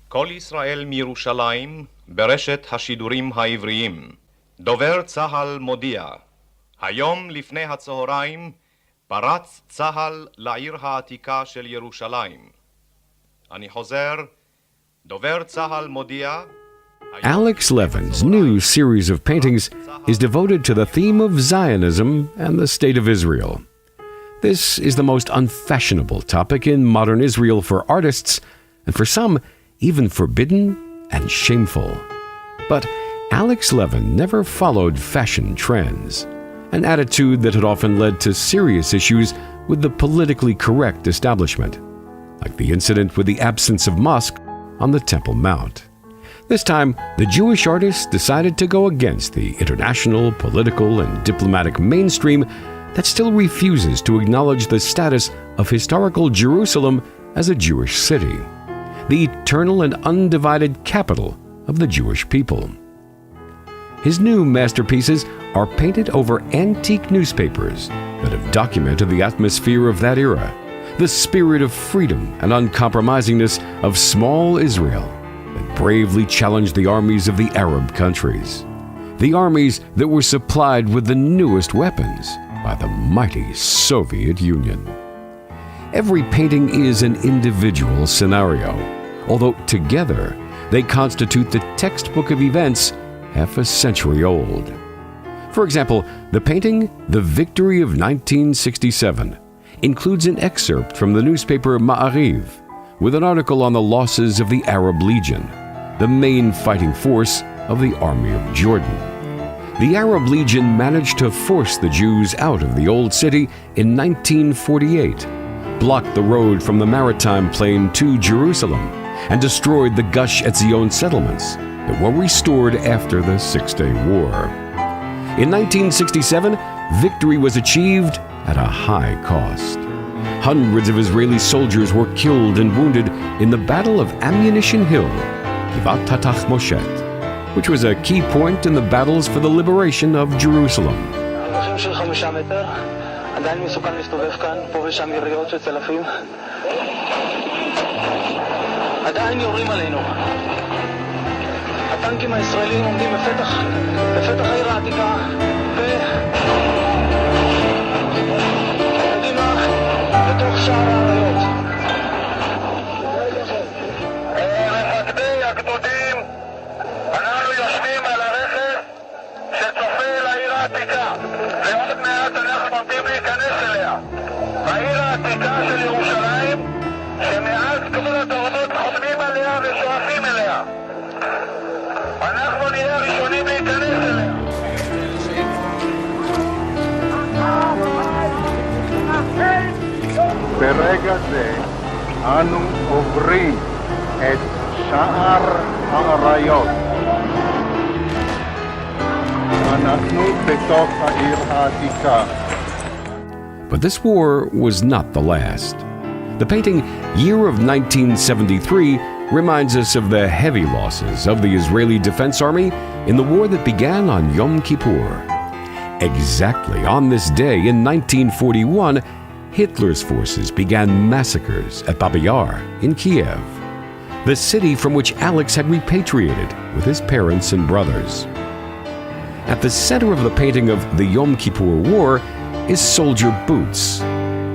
כל ישראל מירושלים ברשת השידורים העבריים. דובר צה"ל מודיע, היום לפני הצהריים פרץ צה"ל לעיר העתיקה של ירושלים. אני חוזר, דובר צה"ל מודיע. Alex Levin's new series of paintings is devoted to the theme of Zionism and the State of Israel. This is the most unfashionable topic in modern Israel for artists, and for some, even forbidden and shameful. But Alex Levin never followed fashion trends, an attitude that had often led to serious issues with the politically correct establishment, like the incident with the absence of mosque on the Temple Mount. This time, the Jewish artist decided to go against the international, political, and diplomatic mainstream that still refuses to acknowledge the status of historical Jerusalem as a Jewish city, the eternal and undivided capital of the Jewish people. His new masterpieces are painted over antique newspapers that have documented the atmosphere of that era, the spirit of freedom and uncompromisingness of small Israel that bravely challenged the armies of the Arab countries, the armies that were supplied with the newest weapons by the mighty Soviet Union. Every painting is an individual scenario, although together they constitute the textbook of events half a century old. For example, the painting The Victory of 1967 includes an excerpt from the newspaper Ma'ariv, with an article on the losses of the Arab Legion, the main fighting force of the Army of Jordan. The Arab Legion managed to force the Jews out of the Old City in 1948, blocked the road from the maritime plain to Jerusalem, and destroyed the Gush Etzion settlements that were restored after the Six-Day War. In 1967, victory was achieved at a high cost. Hundreds of Israeli soldiers were killed and wounded in the Battle of Ammunition Hill, Givat HaTachmoshet, which was a key point in the battles for the liberation of Jerusalem. עדיין יורים עלינו. הטנקים הישראלים עומדים בפתח העיר העתיקה קדימה בתוך שער האריות. מפקדי הגדודים, אנחנו יושבים על הרכב שצופה לעיר העתיקה, ועוד מעט אנחנו עומדים להיכנס אליה. העיר העתיקה של ירושלים, שמאז כל הדורות חותמים עליה ושואפים אליה. אנחנו נהיה הראשונים להיכנס אליה. ברגע זה אנו עוברים את שער האריות. אנחנו בתוך העיר העתיקה. But this war was not the last. The painting Year of 1973 reminds us of the heavy losses of the Israeli Defense Army in the war that began on Yom Kippur. Exactly on this day in 1941, Hitler's forces began massacres at Babi Yar in Kiev, the city from which Alex had repatriated with his parents and brothers. At the center of the painting of the Yom Kippur War is soldier boots.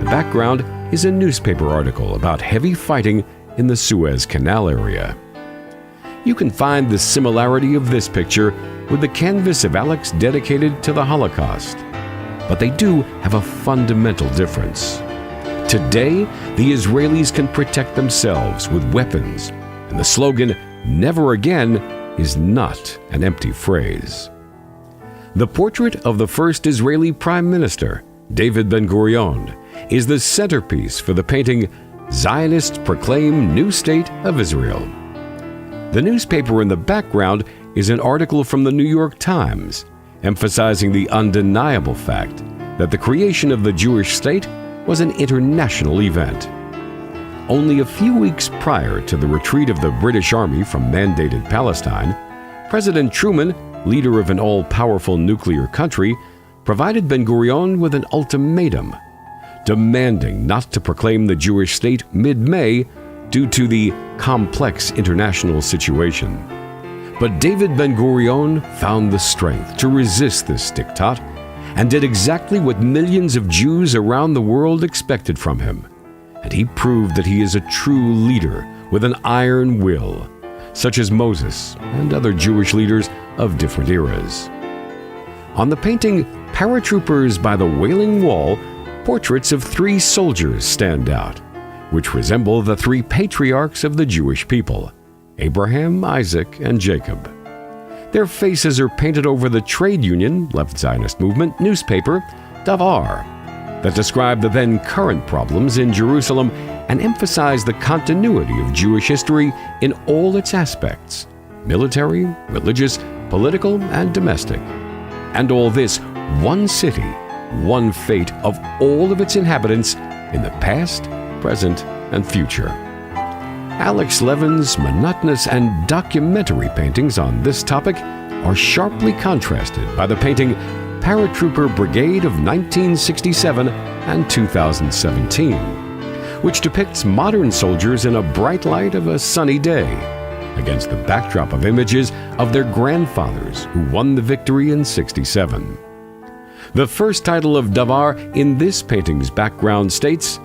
The background is a newspaper article about heavy fighting in the Suez Canal area. You can find the similarity of this picture with the canvas of Alex dedicated to the Holocaust, but they do have a fundamental difference. Today, the Israelis can protect themselves with weapons, and the slogan, "Never Again," is not an empty phrase. The portrait of the first Israeli Prime Minister, David Ben-Gurion, is the centerpiece for the painting Zionists Proclaim New State of Israel. The newspaper in the background is an article from the New York Times, emphasizing the undeniable fact that the creation of the Jewish state was an international event. Only a few weeks prior to the retreat of the British Army from mandated Palestine, President Truman, leader of an all-powerful nuclear country, provided Ben-Gurion with an ultimatum, demanding not to proclaim the Jewish state mid-May, due to the complex international situation. But David Ben-Gurion found the strength to resist this diktat and did exactly what millions of Jews around the world expected from him. And he proved that he is a true leader with an iron will, such as Moses and other Jewish leaders of different eras. On the painting Paratroopers by the Wailing Wall, portraits of 3 soldiers stand out, which resemble the 3 patriarchs of the Jewish people, Abraham, Isaac, and Jacob. Their faces are painted over the trade union, left Zionist movement, newspaper, Davar, that describe the then current problems in Jerusalem and emphasize the continuity of Jewish history in all its aspects, military, religious, political, and domestic. And all this, one city, one fate of all of its inhabitants in the past, present, and future. Alex Levin's monotonous and documentary paintings on this topic are sharply contrasted by the painting Paratrooper Brigade of 1967 and 2017, which depicts modern soldiers in a bright light of a sunny day, against the backdrop of images of their grandfathers who won the victory in '67. The first title of Davar in this painting's background states,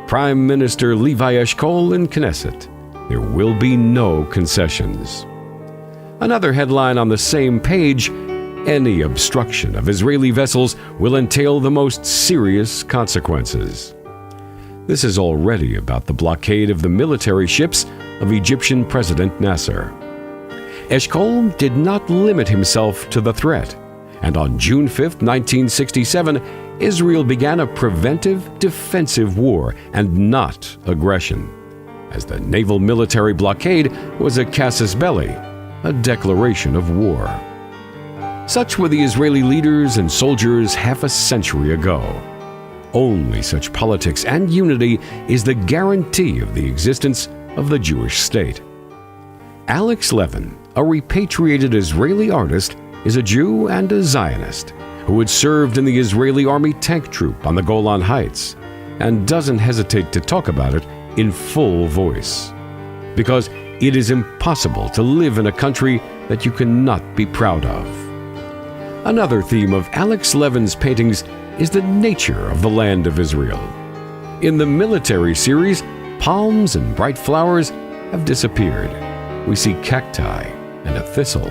Prime Minister Levi Eshkol in Knesset. There will be no concessions. Another headline on the same page, any obstruction of Israeli vessels will entail the most serious consequences. This is already about the blockade of the military ships of Egyptian President Nasser. Eshkol did not limit himself to the threat, and on June 5, 1967, Israel began a preventive defensive war and not aggression, as the naval military blockade was a casus belli, a declaration of war. Such were the Israeli leaders and soldiers half a century ago. Only such politics and unity is the guarantee of the existence of the Jewish state. Alex Levin, a repatriated Israeli artist, is a Jew and a Zionist who had served in the Israeli Army tank troop on the Golan Heights and doesn't hesitate to talk about it in full voice. Because it is impossible to live in a country that you cannot be proud of. Another theme of Alex Levin's paintings is the nature of the land of Israel. In the military series, palms and bright flowers have disappeared. We see cacti and a thistle.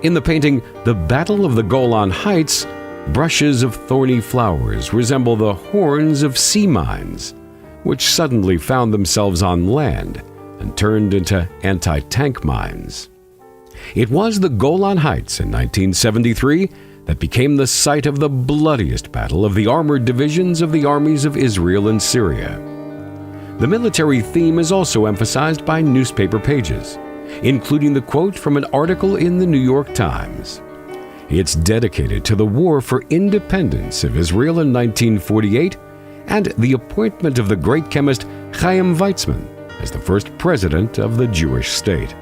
In the painting, The Battle of the Golan Heights, brushes of thorny flowers resemble the horns of sea mines, which suddenly found themselves on land and turned into anti-tank mines. It was the Golan Heights in 1973 that became the site of the bloodiest battle of the armored divisions of the armies of Israel and Syria. The military theme is also emphasized by newspaper pages, including the quote from an article in the New York Times. It's dedicated to the war for independence of Israel in 1948 and the appointment of the great chemist Chaim Weizmann as the first president of the Jewish state.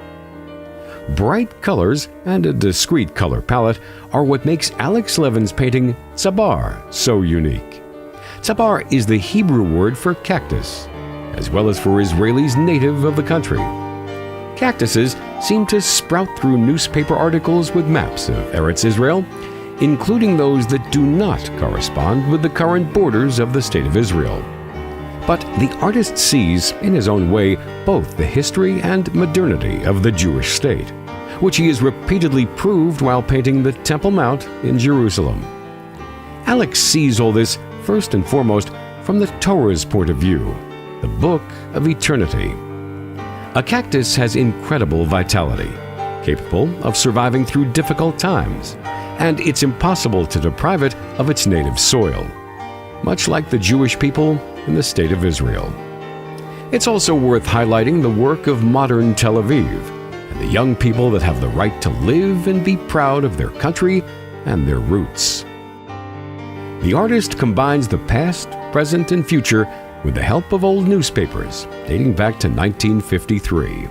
Bright colors and a discreet color palette are what makes Alex Levin's painting Tzabar so unique. Tzabar is the Hebrew word for cactus, as well as for Israelis native of the country. Cactuses seem to sprout through newspaper articles with maps of Eretz Israel, including those that do not correspond with the current borders of the State of Israel. But the artist sees, in his own way, both the history and modernity of the Jewish state, which he has repeatedly proved while painting the Temple Mount in Jerusalem. Alex sees all this, first and foremost, from the Torah's point of view, the Book of Eternity. A cactus has incredible vitality, capable of surviving through difficult times, and it's impossible to deprive it of its native soil, much like the Jewish people in the State of Israel. It's also worth highlighting the work of modern Tel Aviv and the young people that have the right to live and be proud of their country and their roots. The artist combines the past, present, and future with the help of old newspapers dating back to 1953.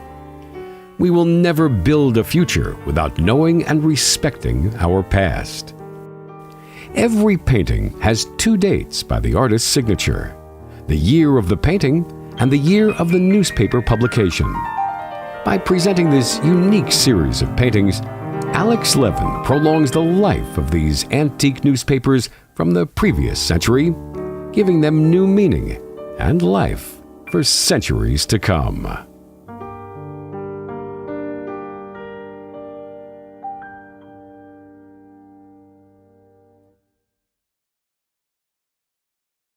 We will never build a future without knowing and respecting our past. Every painting has 2 dates by the artist's signature: the year of the painting and the year of the newspaper publication. By presenting this unique series of paintings, Alex Levin prolongs the life of these antique newspapers from the previous century, giving them new meaning and life for centuries to come.